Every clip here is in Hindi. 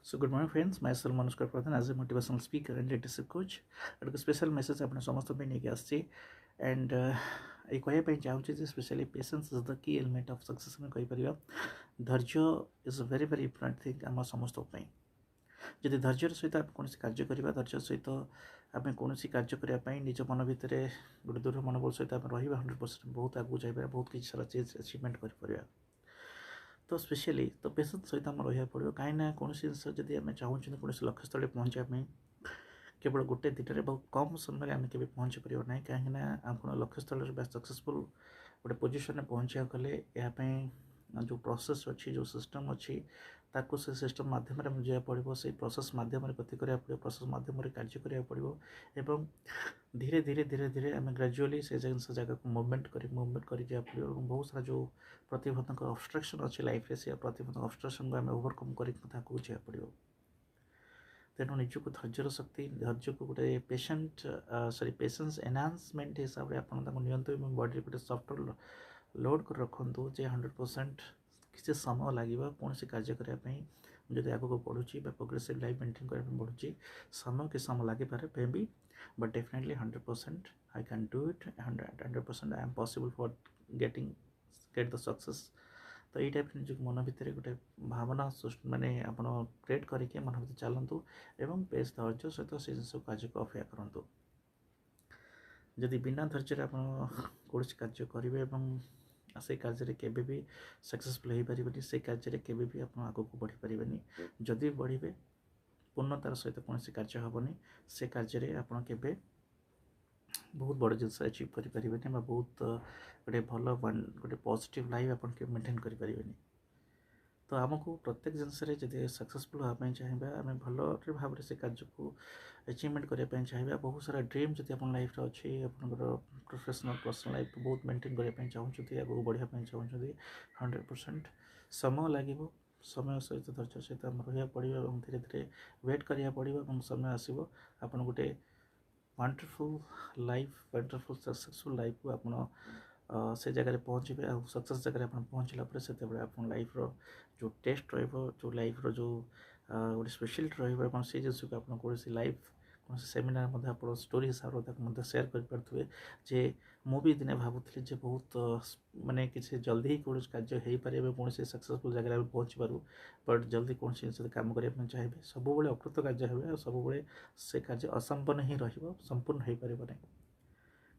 So good morning friends, myself Manoj as a motivational speaker and leadership coach. A special message अपने समस्त पे नहीं आसी and ये कहया पे चाहूँ जे specially patience is the key element of success में कहि परिबा धैर्य is a very important thing आम समस्त पे जदि धैर्यर सहित आप कौन कार्य करवा धैर्य सहित आम कौन कार्य करने निज मन भितर गोटे दृढ़ मनोबल सहित आम रहा 100% बहुत आगू जाइए बहुत किसी सारा चीज अचिवमेंट कर तो स्पेशली तो पेशेंस सहित आम रहा पड़ो कहीं कौन जिन जब आम चाहूँ कौन लक्ष्य स्थल पहुँचापी केवल गोटे दिन बहुत कम समय आम के पहुँची पार ना कहीं आप लक्ष्य स्थल सक्सेसफुल गोटे पोजिशन पहुँचा गले जो प्रोसेस अच्छी जो सिस्टम अच्छी ताको से सिस्टम माध्यम जाए पड़ो से प्रोसेस माध्यम गति करा पड़ो प्रोसेस माध्यम कार्य करा पड़ो एवं धीरे धीरे धीरे धीरे आम ग्रेजुअली से जगह को मूवमेंट कर जा पड़ो बहुत सारा जो प्रतिबंधक ऑब्स्ट्रक्शन अच्छी लाइफ से प्रतिबंधक ऑब्स्ट्रक्शन को आम ओवरकम कर जा पड़ो तेणु निजक धैर्यर शक्ति धैर्य को गोटे पेशेंस एनहांसमेंट हिसाब से आपंतु बॉडी गोटे सफ्टवेयर लोड कर रखु जे 100% किसी समय लगे कौन कार्य करने जब आगे बढ़ुची प्रोग्रेसिव लाइफ मेंटेन करने बढ़ुची समय के समय लगे पारे may be but definitely 100% I can do it 100% I am possible for get the success तो ये टाइप निज मन भितर गोटे भावना माने आप क्रिएट करके मन भर चलतु एवं बेस धैर्य सहित से जिन कार्य को अपेक्षा करूँ जदि बिना धैर्य आप कौन कार्य करेंगे से कार्य केबे भी सक्सेसफुल हो पारे से कार्य केबे भी आप आग को बढ़ी पारे जदि बढ़े पूर्णतार सहित कौन कार्य हेनी से कार्य आप बहुत बड़ जिन अचिव करें बहुत गोटे भल गोटे पॉजिटिव लाइफ आप मेंटेन करें तो आमको प्रत्येक जिनस जब सक्सेसफुल हाँपाई चाहिए आम भल भाव से कार्य को अचिवमेंट करने चाहिए बहुत सारा ड्रीम जब आप लाइफ अच्छी आप प्रोफेशनल पर्सनल लाइफ को बहुत मेंटेन करने चाहते आगे बढ़ापी चाहते 100% समय लगे समय सहित धैर्य सहित आम रहा पड़ो धीरे धीरे वेट करा पड़ो समय आसो आप गोटे wonderful life wonderful successful life को आप से जगह पहुँचे आ सक्सेस जगह आप पहुँचला से आप लाइफ रो जो टेस्ट रो लाइफ रो जो गोटे स्पेशलिटी रहा से जिन को आप कौन लाइफ कौन सेमिनार आप स्टोरी हिसाब से सेयार करें जे मुझे दिने भावुली जे बहुत माने किसी जल्दी ही कौन कार्य हो पारे कौन सक्सेसफुल जगह पहुँची पारू बट जल्दी कौन जिन काम करने चाहिए सब अकृत कार्य हो सब से कार्य असंपन्न ही संपूर्ण हो पारे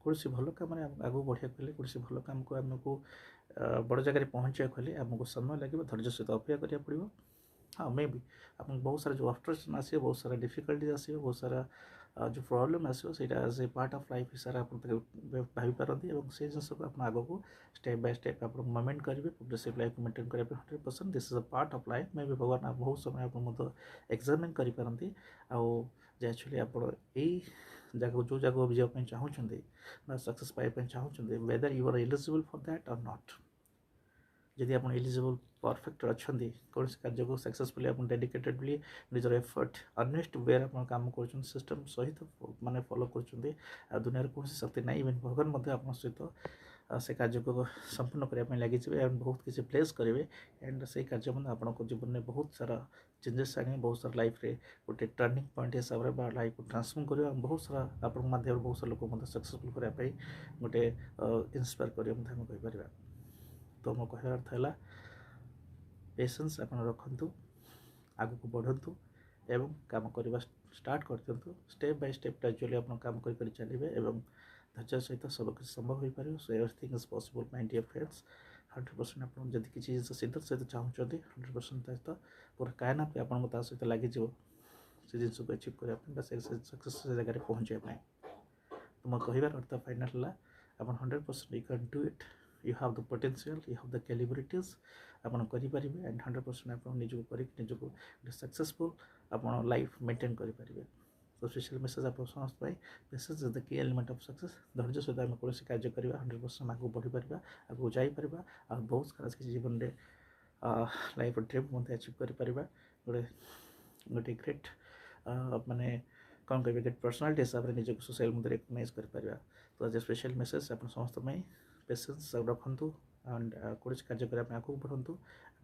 कौन भल कम आगे बढ़िया कले कौन भल कम को आमको बड़ जगह पहुँचा कले आमको समय लगे धैर्य सहित अपेक्षा करा पड़ो हाँ मे भी आप बहुत सारा जो ऑब्स्ट्रक्शन आसो बहुत सारा डिफिकल्टीज आसो बहुत सारा जो प्रॉब्लम आसो as a part of life हिसाब से आप भाई पारती से जिन को आप आग को स्टेप बाय स्टेप आप मूवमेंट करेंगे प्रोग्रेसिव लाइफ को मेंटेन करने 100% this is a part of life मे भी भगवान आप बहुत समय आप एग्जामिन करेंगे एक्चुअली आप जगह जो जगह जावाई चाहते सक्सेस पाइबा चाहते whether you are eligible for that और नॉट जदि आप एलिजिबल परफेक्ट अच्छा कौन कार्य को सक्सेसफुली आप डेडिकेटेडली निजर एफर्ट अर्नेस्ट वे आप काम कर सिस्टम सहित माने फॉलो कर दुनिया कौन शक्ति ना इवेन भगवान आप सहित से कार्य को संपूर्ण करने लगे एंड बहुत किसी प्लेस करेंगे एंड से कार्य आप जीवन में बहुत सारा चेंजेस आने बहुत सारा लाइफ रे गोटे टर्निंग पॉइंट हिसाब से लाइफ को ट्रांसफॉर्म कर बहुत सारा आप माध्यम बहुत सारा लोग सक्सेसफुल करने गोटे इंस्पायर कर तो मो कह अर्थ है पेशेंस आप रखु आग को बढ़ु एवं काम करवा स्टार्ट कर दिंतु स्टेप बाय स्टेप ग्रेजुअली आप काम कर चलिए एवं धैर्य सहित सब कुछ संभव हो पारे so everything is possible my dear friends 100% आप जब किसी जिन सिद्ध सहित चाहते 100% सहित पूरा कायना पे आप सहित लगे से जिन को अचिव करने सक्सेस जगह पहुँचापी तो मो कहार अर्थ फाइनाल है आप 100% you can do it you have the potential you have the capabilities आपन करि परिबे एंड 100% आपन निजको करि निजको सक्सेसफुल आपन लाइफ मेंटेन करि परिबे तो स्पेशल मेसेज आप समस्त पाई patience is the key element of success धैर्य सहित आम कौन कार्य करवा 100% आगे बढ़ी पारिबा आगे जाई पारिबा आ बहुत सारा किसी जीवन रे लाइफ ड्रीम मते अचीव करि पारिबा गोटे गोटे ग्रेट माने कौन कहे ग्रेट पर्सनालिटी हिसाब से निजको सोशल मीडिया रिकग्नाइज कर पारिबा तो आज स्पेशल मेसेज आप समस्त पाई पेशेंस रखु एंड कौन कार्य करने आगे बढ़ु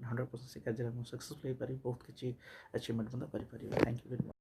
100% से କାର୍ଯ୍ୟରେ ମୁଁ ସକ୍ସେସଫୁଲ୍ ହେଇପାରିବି, ବହୁତ କିଛି ଆଚିଭମେଣ୍ଟ ମଧ୍ୟ କରିପାରିବି। Thank you very much.